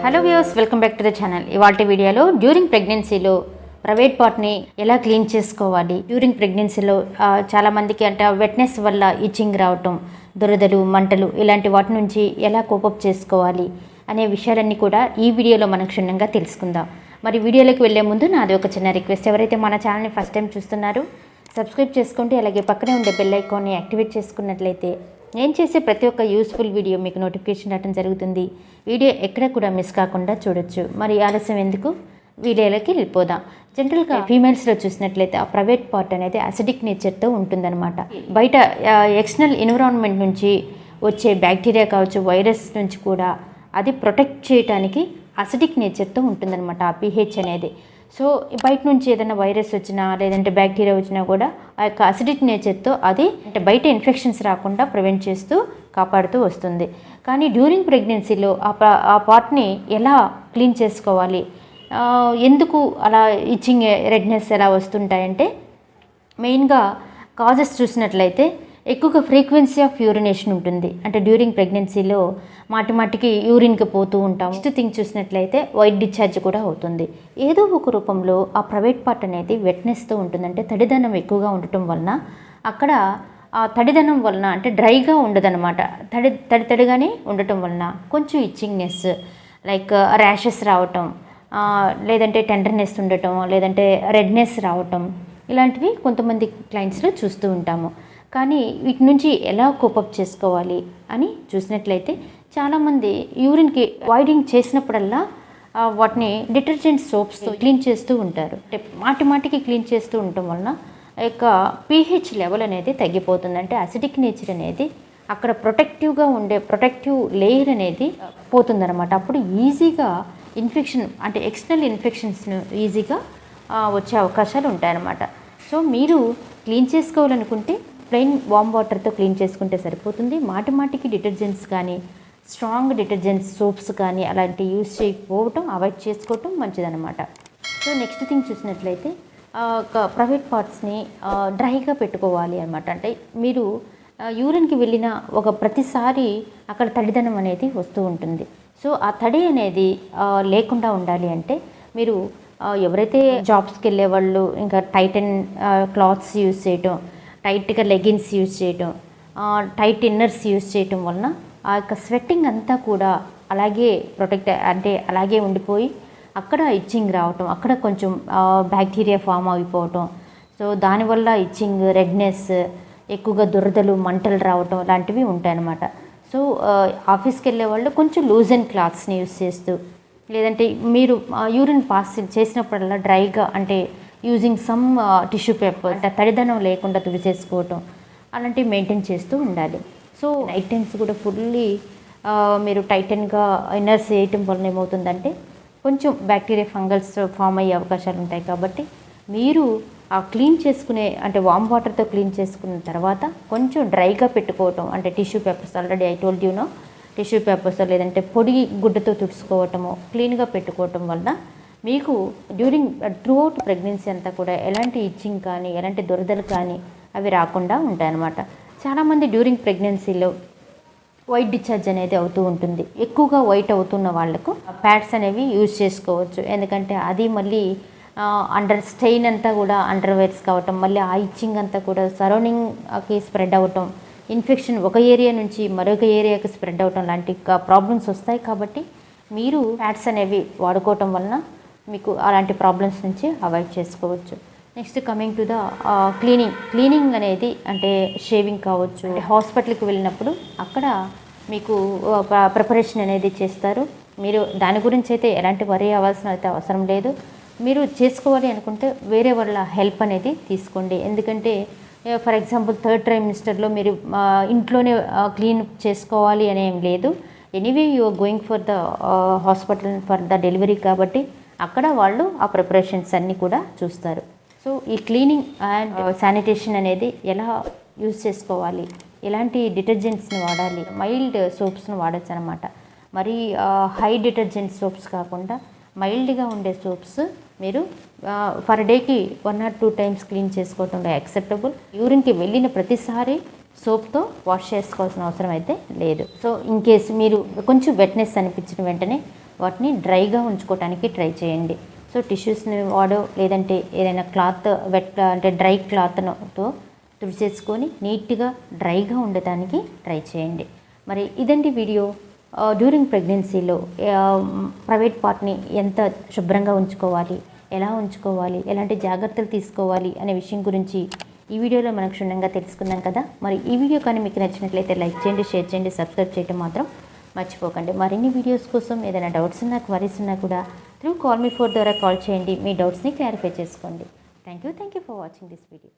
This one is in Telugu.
Hello viewers, welcome back to the channel. ఇవాల్టి వీడియోలో డ్యూరింగ్ ప్రెగ్నెన్సీలో ప్రైవేట్ పార్ట్ని ఎలా క్లీన్ చేసుకోవాలి, డ్యూరింగ్ ప్రెగ్నెన్సీలో చాలామందికి అంటే వెట్నెస్ వల్ల ఇచ్చింగ్ రావటం, దురదలు, మంటలు ఇలాంటి వాటి నుంచి ఎలా కోపప్ చేసుకోవాలి అనే విషయాలన్నీ కూడా ఈ వీడియోలో మనం క్షుణ్ణంగా తెలుసుకుందాం. మరి వీడియోలోకి వెళ్ళే ముందు నాది ఒక చిన్న రిక్వెస్ట్. ఎవరైతే మన ఛానల్ని ఫస్ట్ టైం చూస్తున్నారో సబ్స్క్రైబ్ చేసుకోండి, అలాగే పక్కనే ఉండే బెల్ ఐకాన్ని యాక్టివేట్ చేసుకున్నట్లయితే నేను చేసే ప్రతి ఒక్క యూస్ఫుల్ వీడియో మీకు నోటిఫికేషన్ రావడం జరుగుతుంది. వీడియో ఎక్కడ కూడా మిస్ కాకుండా చూడొచ్చు. మరి ఆలస్యం ఎందుకు, వీడియోలోకి వెళ్ళిపోదాం. జనరల్గా ఫీమేల్స్లో చూసినట్లయితే ఆ ప్రైవేట్ పార్ట్ అనేది అసిడిక్ నేచర్తో ఉంటుందన్నమాట. బయట ఎక్స్టర్నల్ ఎన్విరాన్మెంట్ నుంచి వచ్చే బ్యాక్టీరియా కావచ్చు, వైరస్ నుంచి కూడా అది ప్రొటెక్ట్ చేయడానికి అసిడిక్ నేచర్తో ఉంటుందన్నమాట ఆ పీహెచ్ అనేది. సో బయట నుంచి ఏదైనా వైరస్ వచ్చినా లేదంటే బ్యాక్టీరియా వచ్చినా కూడా ఆ యొక్క అసిడిక్ నేచర్తో అది అంటే బయట ఇన్ఫెక్షన్స్ రాకుండా ప్రివెంట్ చేస్తూ కాపాడుతూ వస్తుంది. కానీ డ్యూరింగ్ ప్రెగ్నెన్సీలో ఆ పార్ట్ని ఎలా క్లీన్ చేసుకోవాలి, ఎందుకు అలా ఇచ్చింగ్, రెడ్నెస్ ఎలా వస్తుంటాయంటే మెయిన్గా కాజెస్ చూసినట్లయితే ఎక్కువగా ఫ్రీక్వెన్సీ ఆఫ్ యూరినేషన్ ఉంటుంది. అంటే డ్యూరింగ్ ప్రెగ్నెన్సీలో మాటికి యూరిన్కి పోతూ ఉంటాం. నెక్స్ట్ థింగ్ చూసినట్లయితే వైట్ డిశ్చార్జ్ కూడా అవుతుంది. ఏదో ఒక రూపంలో ఆ ప్రైవేట్ పార్ట్ అనేది వెట్నెస్తో ఉంటుంది. అంటే తడిదనం ఎక్కువగా ఉండటం వలన అక్కడ ఆ తడిదనం వలన అంటే డ్రైగా ఉండదన్నమాట. తడిగానే ఉండటం వలన కొంచెం ఇచ్చింగ్నెస్, లైక్ ర్యాషెస్ రావటం, లేదంటే టెండర్నెస్ ఉండటం, లేదంటే రెడ్నెస్ రావటం, ఇలాంటివి కొంతమంది క్లయింట్స్లో చూస్తూ ఉంటాము. కానీ వీటి నుంచి ఎలా కోపప్ చేసుకోవాలి అని చూసినట్లయితే చాలామంది యూరిన్కి వాయిడింగ్ చేసినప్పుడల్లా వాటిని డిటర్జెంట్ సోప్స్తో క్లీన్ చేస్తూ ఉంటారు. అంటే మాటికి క్లీన్ చేస్తూ ఉండటం వలన యొక్క పీహెచ్ లెవెల్ అనేది తగ్గిపోతుంది. అంటే అసిడిక్ నేచర్ అనేది అక్కడ ప్రొటెక్టివ్ లేయర్ అనేది పోతుందన్నమాట. అప్పుడు ఈజీగా ఇన్ఫెక్షన్ అంటే ఎక్స్టర్నల్ ఇన్ఫెక్షన్స్ను ఈజీగా వచ్చే అవకాశాలు ఉంటాయన్నమాట. సో మీరు క్లీన్ చేసుకోవాలనుకుంటే ప్లెయిన్ వామ్ వాటర్తో క్లీన్ చేసుకుంటే సరిపోతుంది. మాటికి డిటర్జెంట్స్ కానీ, స్ట్రాంగ్ డిటర్జెంట్స్ సోప్స్ కానీ అలాంటివి యూజ్ చేయకపోవటం, అవాయిడ్ చేసుకోవటం మంచిదన్నమాట. సో నెక్స్ట్ థింగ్ చూసినట్లయితే ప్రైవేట్ పార్ట్స్ని డ్రైగా పెట్టుకోవాలి అనమాట. అంటే మీరు యూరిన్కి వెళ్ళిన ఒక ప్రతిసారి అక్కడ తడిదనం అనేది వస్తూ ఉంటుంది. సో ఆ తడి అనేది లేకుండా ఉండాలి అంటే మీరు ఎవరైతే జాబ్స్కి వెళ్ళే వాళ్ళు ఇంకా టైటన్ క్లాత్స్ యూజ్ చేయటం, టైట్గా లెగిన్స్ యూజ్ చేయటం, టైట్ ఇన్నర్స్ యూజ్ చేయటం వలన ఆ యొక్క స్వెట్టింగ్ అంతా కూడా అలాగే అలాగే ఉండిపోయి అక్కడ ఇచ్చింగ్ రావటం, అక్కడ కొంచెం బ్యాక్టీరియా ఫామ్ అయిపోవటం, సో దానివల్ల ఇచ్చింగ్, రెడ్నెస్, ఎక్కువగా దురదలు, మంటలు రావటం లాంటివి ఉంటాయన్నమాట. సో ఆఫీస్కి వెళ్ళే వాళ్ళు కొంచెం లూజ్ అండ్ క్లాత్స్ని యూజ్ చేస్తూ, లేదంటే మీరు యూరిన్ పాస్ చేసినప్పుడల్లా డ్రైగా అంటే యూజింగ్ సమ్ టిష్యూ పేపర్ అంటే తడిదనం లేకుండా తుడిచేసుకోవటం అలాంటివి మెయింటైన్ చేస్తూ ఉండాలి. సో నైట్ టైమ్స్ కూడా ఫుల్లీ మీరు టైటన్గా ఇన్నర్స్ వేయటం వలన ఏమవుతుందంటే కొంచెం బ్యాక్టీరియా, ఫంగల్స్ ఫామ్ అయ్యే అవకాశాలు ఉంటాయి. కాబట్టి మీరు ఆ క్లీన్ చేసుకునే అంటే వామ్ వాటర్తో క్లీన్ చేసుకున్న తర్వాత కొంచెం డ్రైగా పెట్టుకోవటం, అంటే tissue papers, already I told you know, tissue papers లేదంటే పొడి గుడ్డతో తుడుచుకోవటము, క్లీన్గా పెట్టుకోవటం వల్ల మీకు త్రూ అవుట్ ప్రెగ్నెన్సీ అంతా కూడా ఎలాంటి ఇచ్చింగ్ కానీ, ఎలాంటి దురదలు కానీ అవి రాకుండా ఉంటాయన్నమాట. చాలామంది డ్యూరింగ్ ప్రెగ్నెన్సీలో వైట్ డిశ్చార్జ్ అనేది అవుతూ ఉంటుంది. ఎక్కువగా వైట్ అవుతున్న వాళ్ళకు ప్యాడ్స్ అనేవి యూజ్ చేసుకోవచ్చు. ఎందుకంటే అది మళ్ళీ అండర్ స్టెయిన్ అంతా కూడా అండర్వేర్స్ కావటం, మళ్ళీ ఆ ఇచ్చింగ్ అంతా కూడా సరౌండింగ్కి స్ప్రెడ్ అవ్వటం, ఇన్ఫెక్షన్ ఒక ఏరియా నుంచి మరొక ఏరియాకి స్ప్రెడ్ అవ్వటం లాంటి ప్రాబ్లమ్స్ వస్తాయి. కాబట్టి మీరు ప్యాడ్స్ అనేవి వాడుకోవటం వలన మీకు అలాంటి ప్రాబ్లమ్స్ నుంచి అవాయిడ్ చేసుకోవచ్చు. Next coming to the cleaning అనేది అంటే షేవింగ్ కావచ్చు. అంటే హాస్పిటల్కి వెళ్ళినప్పుడు అక్కడ మీకు ప్రిపరేషన్ అనేది చేస్తారు. మీరు దాని గురించి అయితే ఎలాంటి వరీ అవ్వాల్సిన అయితే అవసరం లేదు. మీరు చేసుకోవాలి అనుకుంటే వేరే వాళ్ళ హెల్ప్ అనేది తీసుకోండి. ఎందుకంటే ఫర్ ఎగ్జాంపుల్ 3rd ట్రైమిస్టర్లో మీరు ఇంట్లోనే క్లీన్ చేసుకోవాలి అనేం లేదు. Anyway you are going for the hospital for the delivery కాబట్టి అక్కడ వాళ్ళు ఆ ప్రిపరేషన్స్ అన్నీ కూడా చూస్తారు. సో ఈ క్లీనింగ్ అండ్ శానిటేషన్ అనేది ఎలా యూజ్ చేసుకోవాలి, ఎలాంటి డిటర్జెంట్స్ని వాడాలి, మైల్డ్ సోప్స్ని వాడచ్చు అనమాట. మరి హై డిటర్జెంట్ సోప్స్ కాకుండా మైల్డ్గా ఉండే సోప్స్ మీరు ఫర్ డేకి 1 or 2 times క్లీన్ చేసుకోవటం యాక్సెప్టబుల్. యూరిన్కి వెళ్ళిన ప్రతిసారి సోప్తో వాష్ చేసుకోవాల్సిన అవసరం అయితే లేదు. సో ఇన్ కేస్ మీరు కొంచెం వెట్నెస్ అనిపించిన వెంటనే వాటిని డ్రైగా ఉంచుకోవడానికి ట్రై చేయండి. సో టిష్యూస్ని లేదంటే ఏదైనా క్లాత్ అంటే డ్రై క్లాత్తో తుడిచేసుకొని నీట్గా డ్రైగా ఉండటానికి ట్రై చేయండి. మరి ఇదండి వీడియో. డ్యూరింగ్ ప్రెగ్నెన్సీలో ప్రైవేట్ పార్ట్ని ఎంత శుభ్రంగా ఉంచుకోవాలి, ఎలా ఉంచుకోవాలి, ఎలాంటి జాగ్రత్తలు తీసుకోవాలి అనే విషయం గురించి ఈ వీడియోలో మనకు క్షుణ్ణంగా తెలుసుకుందాం కదా. మరి ఈ వీడియో కానీ మీకు నచ్చినట్లయితే లైక్ చేయండి, షేర్ చేయండి, సబ్స్క్రైబ్ చేయడం మాత్రం మర్చిపోకండి. మరిన్ని వీడియోస్ కోసం ఏదైనా డౌట్స్ ఉన్నా, క్వరీస్ ఉన్నా కూడా త్రూ కాల్ మీ 4 ద్వారా కాల్ చేయండి. మీ డౌట్స్ని క్లారిఫై చేసుకోండి. Thank you for watching this video.